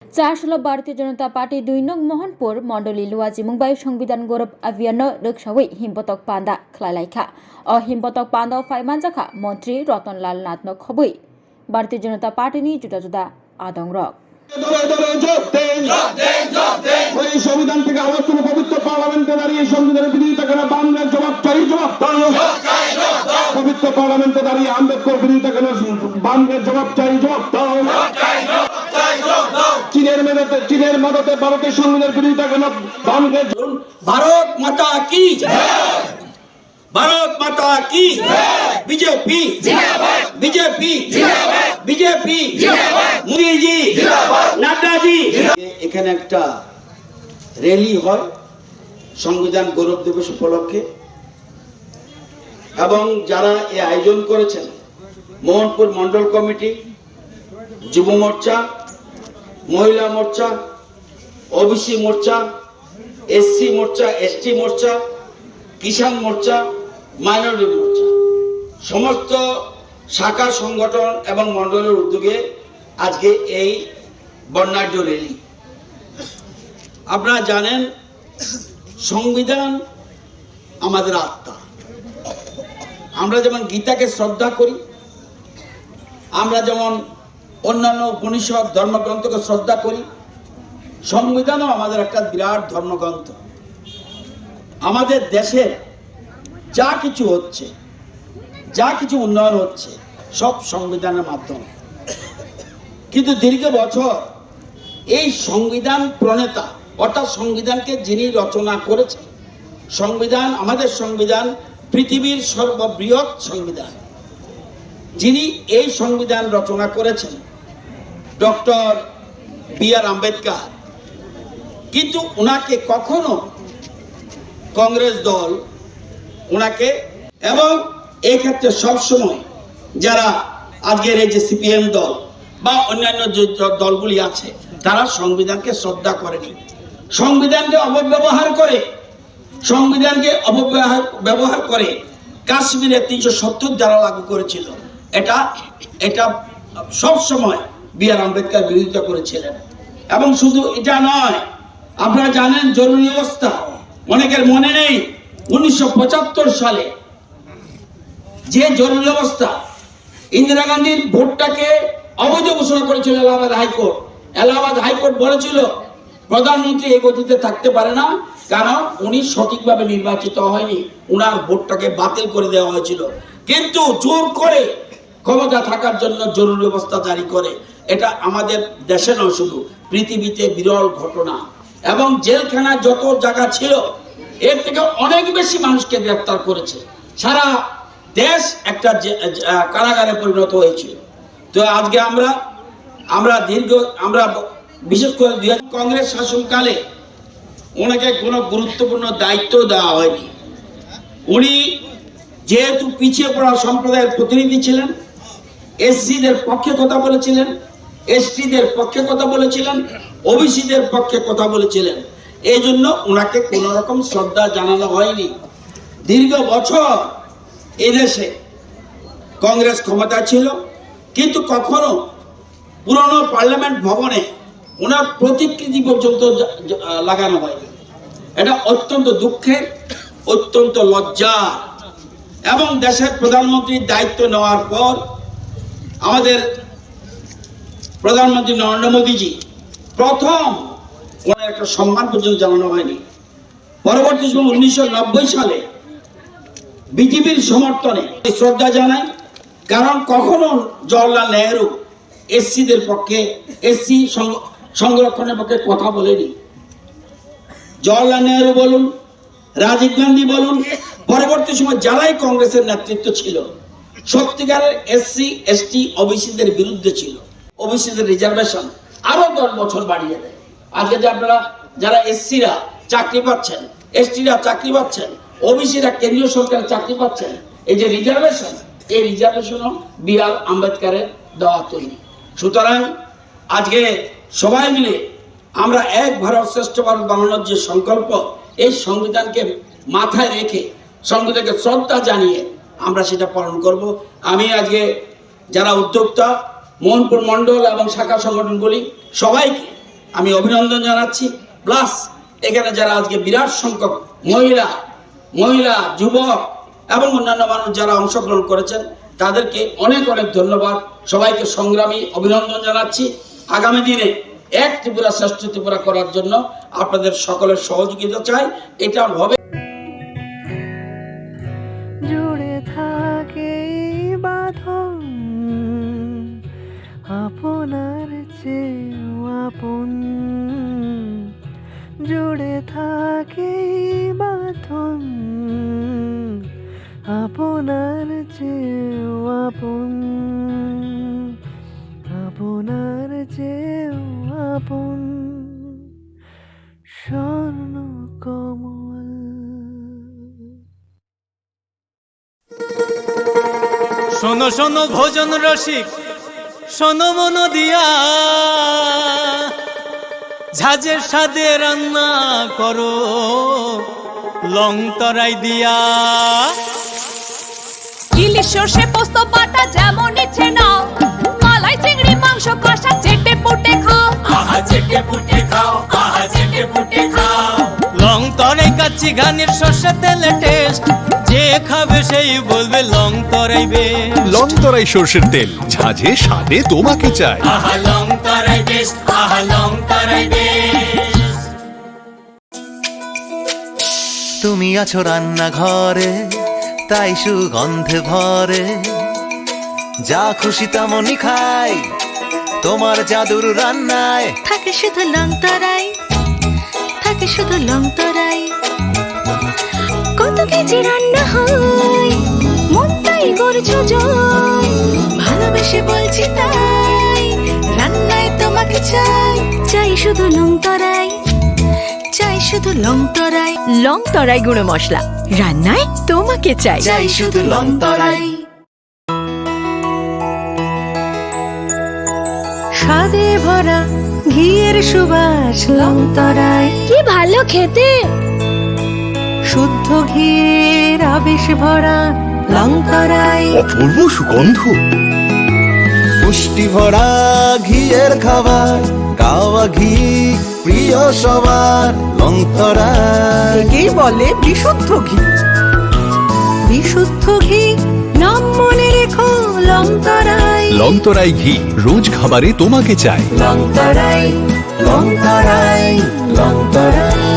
চারশোল ভারতীয় জনতা পার্টি 2 নং মোহনপুর মন্ডলী লুয়াজি মুম্বাই সংবিধান গৌরব अभियान रोकसावै हिमपतक पान्दा खलायलायखा अ हिमपतक पान्दा फाइमानजाखा मन्त्री रतनलाल नाथनो खबै भारतीय जनता पार्टी नि जुदा जुदा आदं रक সংবিধান থেকে আলোচন পবিত্র পার্লামেন্টে দাঁড়িয়ে সংবিধানের বিরোধিতা করে বাংলার জবাব চাই জবাব পবিত্র পার্লামেন্টে দাঁড়িয়ে আম্বেদকর বিরোধিতা করে বাংলার জবাব চাই জবাব চীনের মদতে ভারতের সংবিধানের বিরোধিতা করে বাংলার ভারত মাতা কি ভারত মাতা কি বিজেপি বিজেপি বিজেপি মোদীজি নাড্ডাজি। এখানে একটা র্যালি হয় সংবিধান গৌরব দিবস উপলক্ষে এবং যারা এই আয়োজন করেছেন মোহনপুর মন্ডল কমিটি, যুব মোর্চা, মহিলা মোর্চা, ওবিসি মোর্চা, এসসি মোর্চা, এসটি মোর্চা, কিষাণ মোর্চা, মাইনরিটি মোর্চা, সমস্ত শাখা সংগঠন এবং মন্ডলের উদ্যোগে আজকে এই বর্ণাঢ্য র্যালি। আপনারা জানেন সংবিধান আমাদের আত্মা। আমরা যেমন গীতাকে শ্রদ্ধা করি, আমরা যেমন অন্যান্য উপনিষদ ধর্মগ্রন্থকে শ্রদ্ধা করি, সংবিধানও আমাদের একটা বিরাট ধর্মগ্রন্থ। আমাদের দেশের যা কিছু হচ্ছে, যা কিছু উন্নয়ন হচ্ছে সব সংবিধানের মাধ্যমে। কিন্তু দীর্ঘ বছর এই সংবিধান প্রণেতা অর্থাৎ সংবিধানকে যিনি রচনা করেছেন, সংবিধান আমাদের সংবিধান পৃথিবীর সর্ববৃহৎ সংবিধান, যিনি এই সংবিধান রচনা করেছেন ডক্টর বি.আর. আম্বেদকর। কিন্তু ওনাকে কখনো কংগ্রেস দল ওনাকে এবং এই ক্ষেত্রে সবসময় যারা আজকের এই যে সিপিএম দল বা অন্যান্য যে দলগুলি আছে তারা সংবিধানকে শ্রদ্ধা করেনি, সংবিধানকে অপব্যবহার করে কাশ্মীরে 370 ধারা লাগু করেছিল। এটা সবসময় বি.আর. আম্বেদকর বিরোধিতা করেছিলেন। এবং শুধু এটা নয়, আপনারা জানেন জরুরি অবস্থা অনেকের মনে নেই 1975 সালে যে জরুরি অবস্থা ইন্দিরা গান্ধীর ভোটটাকে অবৈধ ঘোষণা করেছিল এলাহাবাদ হাইকোর্ট। এলাহাবাদ হাইকোর্ট বলেছিল প্রধানমন্ত্রী এই গতিতে থাকতে পারে না, কারণ উনি সঠিকভাবে নির্বাচিত হয়নি, উনার ভোটটাকে বাতিল করে দেওয়া হয়েছিল। কিন্তু জোর করে ক্ষমতা থাকার জন্য জরুরি অবস্থা জারি করে, এটা আমাদের দেশে নয় শুধু পৃথিবীতে বিরল ঘটনা। এবং জেলখানা যত জায়গা ছিল এর থেকে অনেক বেশি মানুষকে গ্রেফতার করেছে, সারা দেশ একটা কারাগারে পরিণত হয়েছিল। তো আজকে আমরা বিশেষ করে কংগ্রেস শাসনকালে ওনাকে কোনো গুরুত্বপূর্ণ দায়িত্ব দেওয়া হয়নি। উনি যেহেতু পিছিয়ে পড়া সম্প্রদায়ের প্রতিনিধি ছিলেন, এসসিদের পক্ষে কথা বলেছিলেন, এসটিদের পক্ষে কথা বলেছিলেন, ওবিসিদের পক্ষে কথা বলেছিলেন, এই জন্য ওনাকে কোন রকম শ্রদ্ধা জানানো হয়নি। দীর্ঘ বছর এদেশে কংগ্রেস ক্ষমতা ছিল, কিন্তু কখনো পুরনো পার্লামেন্ট ভবনে ওনার প্রতিকৃতি পর্যন্ত লাগানো হয়নি। এটা অত্যন্ত দুঃখের, অত্যন্ত লজ্জা। এবং দেশের প্রধানমন্ত্রীর দায়িত্ব নেওয়ার পর আমাদের প্রধানমন্ত্রী নরেন্দ্র মোদীজি প্রথম ওনার একটা সম্মান পর্যন্ত জানানো হয়নি। পরবর্তী সময় 1990 সালে বিজেপির সমর্থনে শ্রদ্ধা জানায়, কারণ কখনো জওয়াহরলাল নেহরু এসসিদের পক্ষে, এসসি সংরক্ষণের পক্ষে কথা বলেনি। জওয়াহরলাল নেহরু বলুন, রাজীব গান্ধী বলুন, পরবর্তী সময় যারাই কংগ্রেসের নেতৃত্ব ছিল সত্যিকারের এসসি এসটি ওবিসিদের বিরুদ্ধে ছিল। ওবিসিদের রিজার্ভেশন আরো 10 বছর বাড়িয়ে দেয়। আজকে যে আপনারা যারা এসসিরা চাকরি পাচ্ছেন, এসটিরা চাকরি পাচ্ছেন, ওবিসিরা কেন্দ্রীয় সরকারের চাকরি পাচ্ছেন, এই যে রিজার্ভেশন, এই রিজার্ভেশনও বি.আর. আম্বেদকরের দেওয়া তৈরি। সুতরাং আজকে সবাই মিলে আমরা এক ভারত শ্রেষ্ঠ ভারত বানানোর যে সংকল্প, এই সংবিধানকে মাথায় রেখে সংবিধানকে শ্রদ্ধা জানিয়ে আমরা সেটা পালন করব। আমি আজকে যারা উদ্যোক্তা মোহনপুর মন্ডল এবং শাখা সংগঠনগুলি সবাইকে আমি অভিনন্দন জানাচ্ছি। প্লাস এখানে যারা আজকে বিরাট সংখ্যক মহিলা যুবক এবং অন্যান্য মানুষ যারা অংশগ্রহণ করেছেন তাদেরকে অনেক অনেক ধন্যবাদ। সবাইকে সংগ্রামী অভিনন্দন জানাচ্ছি। আগামী দিনে এক ত্রিপুরা শ্রেষ্ঠ ত্রিপুরা করার জন্য আপনাদের সকলের সহযোগিতা চাই। এটা হবে জুড়ে থাকে বাঁধন আপনার চেয়েও আপন, জুড়ে থাকে বাঁধন আপনার চেয়েও আপন, আপনার চেয়েও আপন স্বর্ণ কমল। শোনো শোনো ভোজন রসিক, শোনো মন দিয়া, ঝাঁঝের স্বাদে রান্না করো লং তরাই দিয়া। ইলিশ সর্ষে পোস্ত বাটা যেমন ইচ্ছে নাও, মালাই চিংড়ি মাংস কষা চেটে পুটে খাও, আহা চেটে পুটে খাও, আহা চেটে পুটে খাও। লং তরাই কাচ্চি ঘানির সর্ষে তেলে টেস্ট, যে খাবে সেই বলবে লং তরাই বেশ। লং তরাই সর্ষের তেল, ঝাঁঝে স্বাদে তোমাকে চাই। আহা লং তরাই বেশ, আহা লং তরাই বেশ। তুমি আছো রান্নাঘরে, তাই সুগন্ধে ভরে, যা খুশি তেমনই খাই তোমার জাদুর রান্নায়। থাকে শুধু লং তরাই, থাকে শুধু লং তরাই। কত কেজি রান্না হয় মন তাই করছো জয়, ভালোবেসে বলছি তাই রান্নায় তোমাকে চাই, চাই শুধু লং তরাই, চাই শুধু লং তরাই। লং তরাই গুঁড়ো মশলা, রান্নায় তোমাকে চাই, চাই শুধু লং তরাই। স্বাদে ভরা ঘিয়ের সুবাস লং তরাই, কি ভালো খেতে। শুদ্ধ ঘিয়ের আবেশ ভরা লং তরাই, অপূর্ব সুগন্ধ। পুষ্টি ভরা ঘিয়ের খাবার, কাওয়া ঘি প্রিয় সবার লং তরাই। একেই বলে বিশুদ্ধ ঘি। বিশুদ্ধ ঘি নাম মনে রেখো লং তরাই, লং তরাই ঘি রোজ খাবারে তোমাকে চাই। লং তরাই, লং তরাই, লং তরাই।